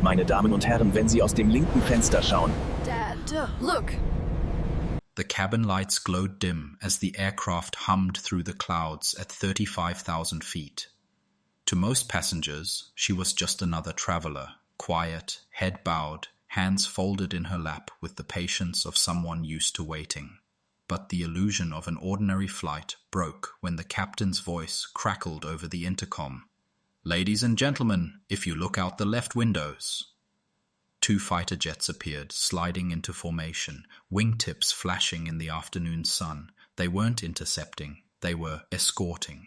Meine Damen und Herren, wenn Sie aus dem linken Fenster schauen. Dad, look! The cabin lights glowed dim as the aircraft hummed through the clouds at 35,000 feet. To most passengers, she was just another traveler, quiet, head bowed, hands folded in her lap with the patience of someone used to waiting. But the illusion of an ordinary flight broke when the captain's voice crackled over the intercom. "Ladies and gentlemen, if you look out the left windows." 2 fighter jets appeared, sliding into formation, wingtips flashing in the afternoon sun. They weren't intercepting, they were escorting.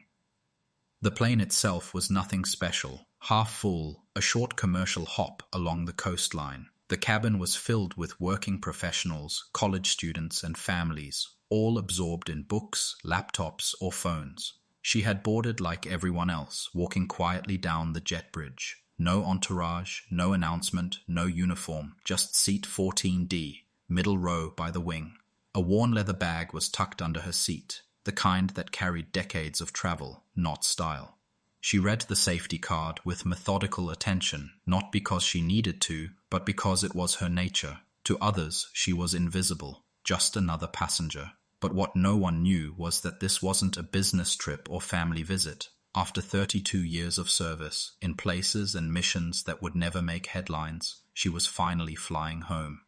The plane itself was nothing special, half full, a short commercial hop along the coastline. The cabin was filled with working professionals, college students, and families, all absorbed in books, laptops, or phones. She had boarded like everyone else, walking quietly down the jet bridge. No entourage, no announcement, no uniform, just seat 14D, middle row by the wing. A worn leather bag was tucked under her seat, the kind that carried decades of travel, not style. She read the safety card with methodical attention, not because she needed to, but because it was her nature. To others, she was invisible, just another passenger. But what no one knew was that this wasn't a business trip or family visit. After 32 years of service, in places and missions that would never make headlines, she was finally flying home.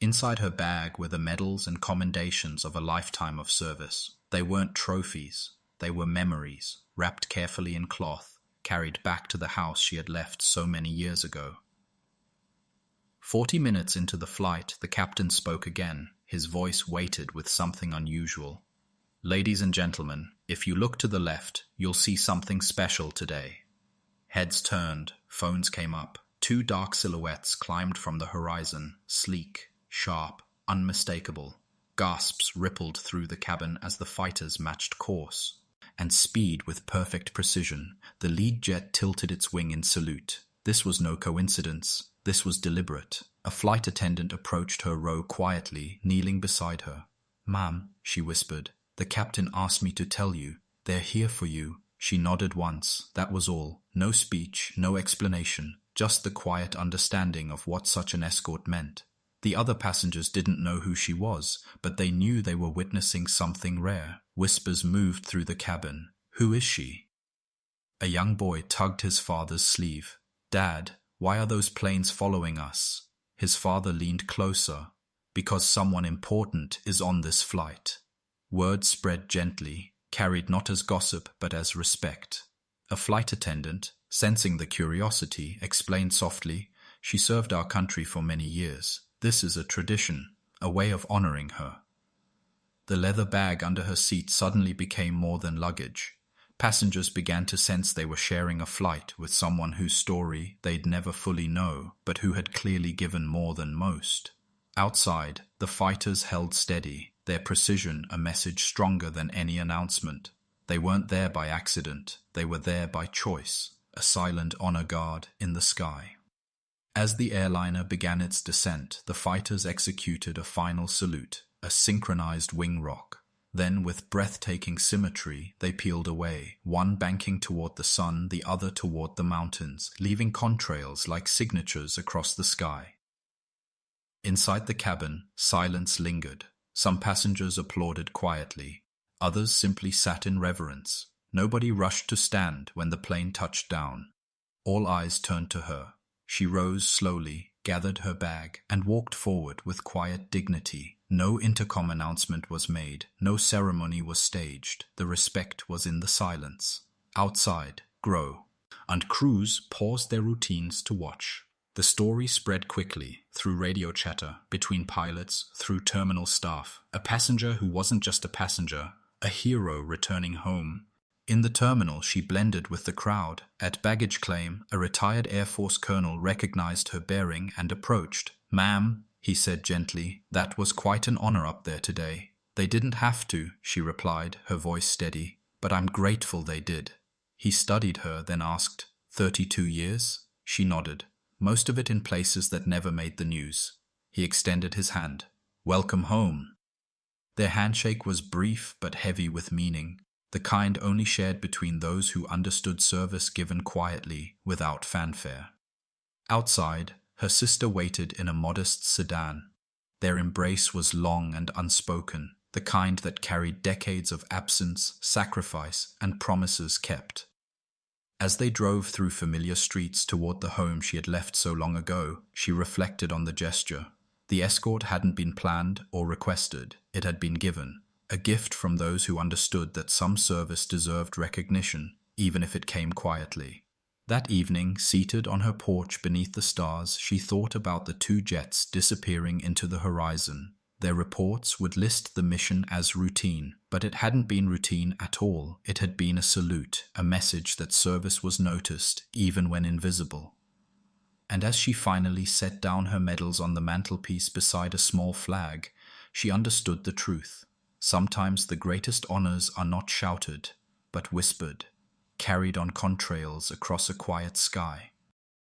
Inside her bag were the medals and commendations of a lifetime of service. They weren't trophies, they were memories, wrapped carefully in cloth, carried back to the house she had left so many years ago. 40 minutes into the flight, the captain spoke again, his voice weighted with something unusual. "Ladies and gentlemen, if you look to the left, you'll see something special today." Heads turned, phones came up. 2 dark silhouettes climbed from the horizon, sleek, sharp, unmistakable. Gasps rippled through the cabin as the fighters matched course. And speed with perfect precision, the lead jet tilted its wing in salute. This was no coincidence. This was deliberate. A flight attendant approached her row quietly, kneeling beside her. "Ma'am," she whispered, "the captain asked me to tell you. They're here for you." She nodded once, that was all. No speech, no explanation, just the quiet understanding of what such an escort meant. The other passengers didn't know who she was, but they knew they were witnessing something rare. Whispers moved through the cabin. "Who is she?" A young boy tugged his father's sleeve. "Dad, why are those planes following us?" His father leaned closer. "Because someone important is on this flight." Words spread gently, carried not as gossip but as respect. A flight attendant, sensing the curiosity, explained softly, "She served our country for many years. This is a tradition, a way of honoring her." The leather bag under her seat suddenly became more than luggage. Passengers began to sense they were sharing a flight with someone whose story they'd never fully know, but who had clearly given more than most. Outside, the fighters held steady, their precision a message stronger than any announcement. They weren't there by accident, they were there by choice, a silent honor guard in the sky. As the airliner began its descent, the fighters executed a final salute, a synchronized wing rock. Then, with breathtaking symmetry, they peeled away, one banking toward the sun, the other toward the mountains, leaving contrails like signatures across the sky. Inside the cabin, silence lingered. Some passengers applauded quietly. Others simply sat in reverence. Nobody rushed to stand when the plane touched down. All eyes turned to her. She rose slowly, gathered her bag, and walked forward with quiet dignity. No intercom announcement was made, no ceremony was staged. The respect was in the silence. Outside, grow. And crews paused their routines to watch. The story spread quickly, through radio chatter, between pilots, through terminal staff. A passenger who wasn't just a passenger, a hero returning home. In the terminal, she blended with the crowd. At baggage claim, a retired Air Force colonel recognized her bearing and approached. "Ma'am," he said gently, "that was quite an honor up there today." "They didn't have to," she replied, her voice steady, "but I'm grateful they did." He studied her, then asked, 32 years? She nodded, most of it in places that never made the news. He extended his hand. "Welcome home." Their handshake was brief but heavy with meaning, the kind only shared between those who understood service given quietly, without fanfare. Outside, her sister waited in a modest sedan. Their embrace was long and unspoken, the kind that carried decades of absence, sacrifice, and promises kept. As they drove through familiar streets toward the home she had left so long ago, she reflected on the gesture. The escort hadn't been planned or requested, it had been given, a gift from those who understood that some service deserved recognition, even if it came quietly. That evening, seated on her porch beneath the stars, she thought about the two jets disappearing into the horizon. Their reports would list the mission as routine, but it hadn't been routine at all. It had been a salute, a message that service was noticed, even when invisible. And as she finally set down her medals on the mantelpiece beside a small flag, she understood the truth. Sometimes the greatest honors are not shouted, but whispered, carried on contrails across a quiet sky.